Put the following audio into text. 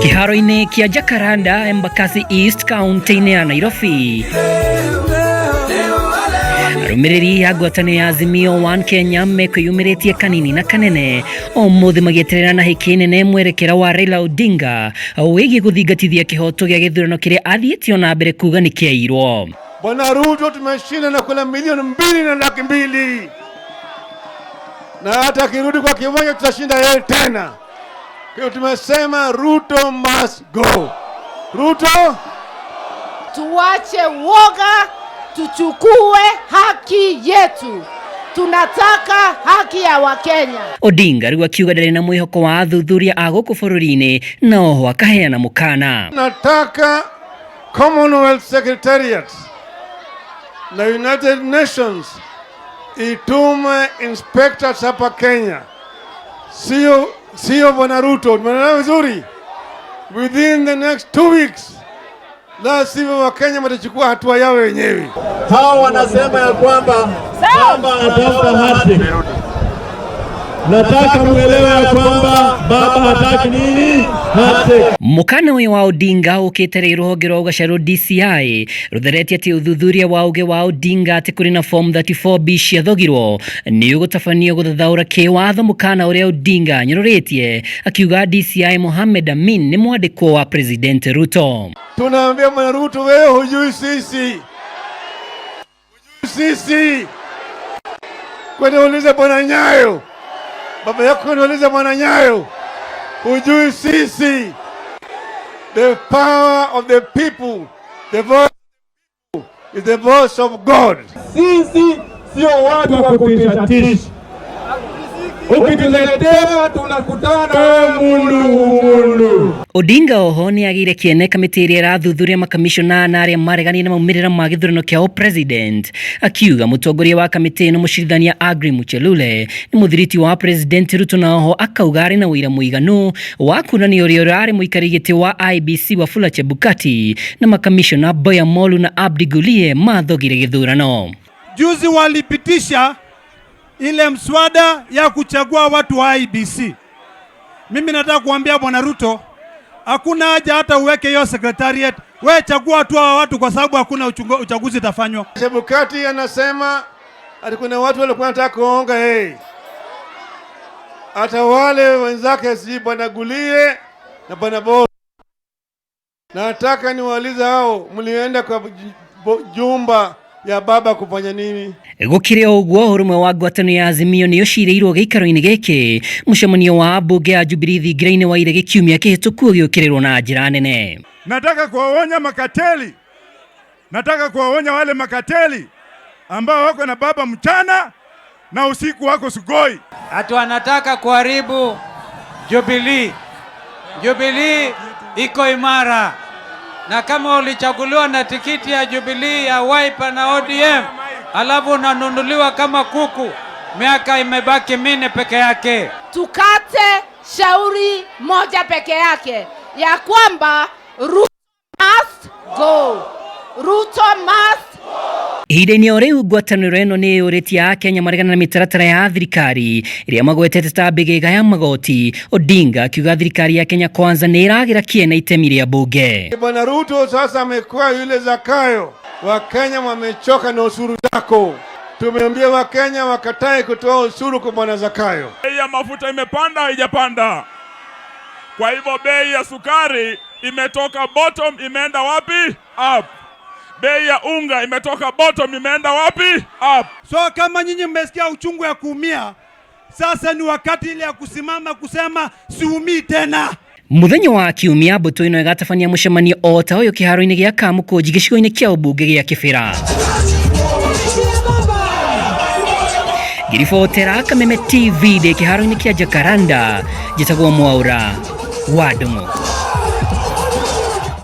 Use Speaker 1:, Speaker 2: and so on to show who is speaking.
Speaker 1: kiharoini kia Jacaranda Embakasi East County ya Nairobi. Arũmĩrĩri ya ngwatanĩro ya Azimio 1 Kenya mekwĩyumĩrĩtie kanini na kanene ũmũthĩ magĩeterera na hĩkĩ nene mwerekera wa Raila Odinga wĩgiĩ gũthingatithia kĩhoto gĩa gĩthurano kĩrĩa athiĩte na mbere kuga nĩ kĩairwo.
Speaker 2: Bwana Ruto tumeshinda na kula milioni 2.2 na hata kirudi kwa kiwanja tutashinda yeye tena. Kwa tumesema Ruto must go. Ruto,
Speaker 3: tuache woga, tuchukue haki yetu. Tunataka haki ya Wakenya.
Speaker 1: Odinga rĩu akiuga ndarĩ na mwĩhoko wa athuthuria a gũkũ bũrũri-inĩ na oho akaheana mukana.
Speaker 2: Nataka Commonwealth Secretariat na United Nations itume inspectors hapa Kenya. Sio Bwana Ruto, tumeelewana vizuri. Within the next 2 weeks la sivyo Wakenya watachukua hatua yao wenyewe.
Speaker 4: Hao wanasema ya kwamba baba atafuta hati. Nataka muelewe ya kwamba baba hataki nini? Hati.
Speaker 1: Mukana wa Odinga ũkĩte rũhonge rwa ũgacerũ DCI rũtheretie atĩ ũthuthuria wa ũge wa Odinga atĩ kũrĩ na form 34B ciathogirwo nĩ ũgũtabanio gũthathaũra kĩwatho mukana ũrĩa Odinga nyũrũrĩtie akiuga DCI Mohamed Amin nĩ mwandĩkwo wa President Ruto.
Speaker 2: Tunaambia Bwana Ruto, wewe hujui sisi. Kwani uliza Bwana Nyayo. Baba yako anauliza Bwana Nyayo. Hujui sisi. The power of the people, the voice of the people is the voice of God.
Speaker 4: Sisi sio watu wa kutishatisha. Ukituletea tunakutana mundu.
Speaker 1: Odinga oho nĩ agĩire kĩene kamĩtĩ ĩrĩa ĩrathuthuria makamishona na arĩa maregani na maumĩrĩra ma gĩthurano kĩa upresident akiuga mutongoria wa kamĩtĩ ĩno mũcirithania Agri Muchelule nĩ mũthiriti wa President Ruto na oho akauga arĩ na ũira mũiganu wa kuonania ũrĩa ũrarĩ mũikari gĩtĩ wa IEBC Wafula Chebukati na makamishona Boya Molu na Abdi Gulie mathogire gĩthurano.
Speaker 5: Juzi walipitisha ile mswada ya kuchagua watu wa IEBC. Mimi nataka kuambia Bwana Ruto, hakuna haja hata uweke hiyo secretariat. Wewe chagua tu hao watu kwa sababu hakuna uchaguzi utafanywa.
Speaker 2: Chebukati anasema ati kuna watu walikuwa wanataka kuonga yeye. Hata wale wenzake si Bwana Gulie na Bwana Bo. Nataka niwaulize hao mlienda kwa jumba ya baba kufanya nini?
Speaker 1: Gũkĩrĩ ũguo ũrũmwe wa ngwatanĩro ya Azimio nĩ ũcirĩirwo gĩikaro-inĩ gĩkĩ mũcemanio wa mbunge ya Jubilee thingira-inĩ wa ire kiumia kĩhĩtũku ũgĩũkĩrĩrwo na njĩra nene.
Speaker 5: Nataka kuwaonya makateli. Nataka kuwaonya wale makateli ambao wako na baba mchana na usiku wako sugoi.
Speaker 6: Hatu wanataka kuharibu Jubilee. Jubilee iko imara. Na kama ulichaguliwa na tikiti ya Jubilee ya Wiper na ODM, alafu unanunuliwa kama kuku, miaka imebaki 4 peke yake.
Speaker 3: Tukate shauri moja peke yake ya kwamba Ruto must go. Ruto must go.
Speaker 1: Ihinda-inĩ o rĩu ngwatanĩro ĩno nĩ yũrĩtie Kenya maregana na mĩtaratara ya thirikari ĩrĩa magwetete ta mbĩgĩga ya magoti. Odinga akiuga thirikari ya Kenya Kwanza nĩ ĩragĩra kĩene itemi rĩa bunge.
Speaker 2: Bwana Ruto sasa amekuwa yule Zakayo. Wakenya wamechoka na ushuru zako. Tumeambia Wakenya wakatae kutoa ushuru kwa Bwana Zakayo.
Speaker 7: Bei ya mafuta imepanda haijapanda. Kwa hivyo bei ya sukari imetoka bottom imeenda wapi? Up. Bei ya unga imetoka bottom imeenda wapi? Up.
Speaker 5: So kama nyinyi mmesikia uchungu ya kuumia, sasa ni wakati ile ya kusimama kusema siumii tena.
Speaker 1: Mũthenya wa kiumia mbũtũ ĩno ĩgatabania mũcemanio o ta ũyũ kĩharo-inĩ gĩa Kamũkũnji gĩcigo-inĩ kĩa ũmbunge gĩa Kĩbĩra. Ngĩribotera Kameme TV ndĩ kĩharo-inĩ kĩa Jacaranda, njĩtagwo Mwaura wa Ndũng'ũ.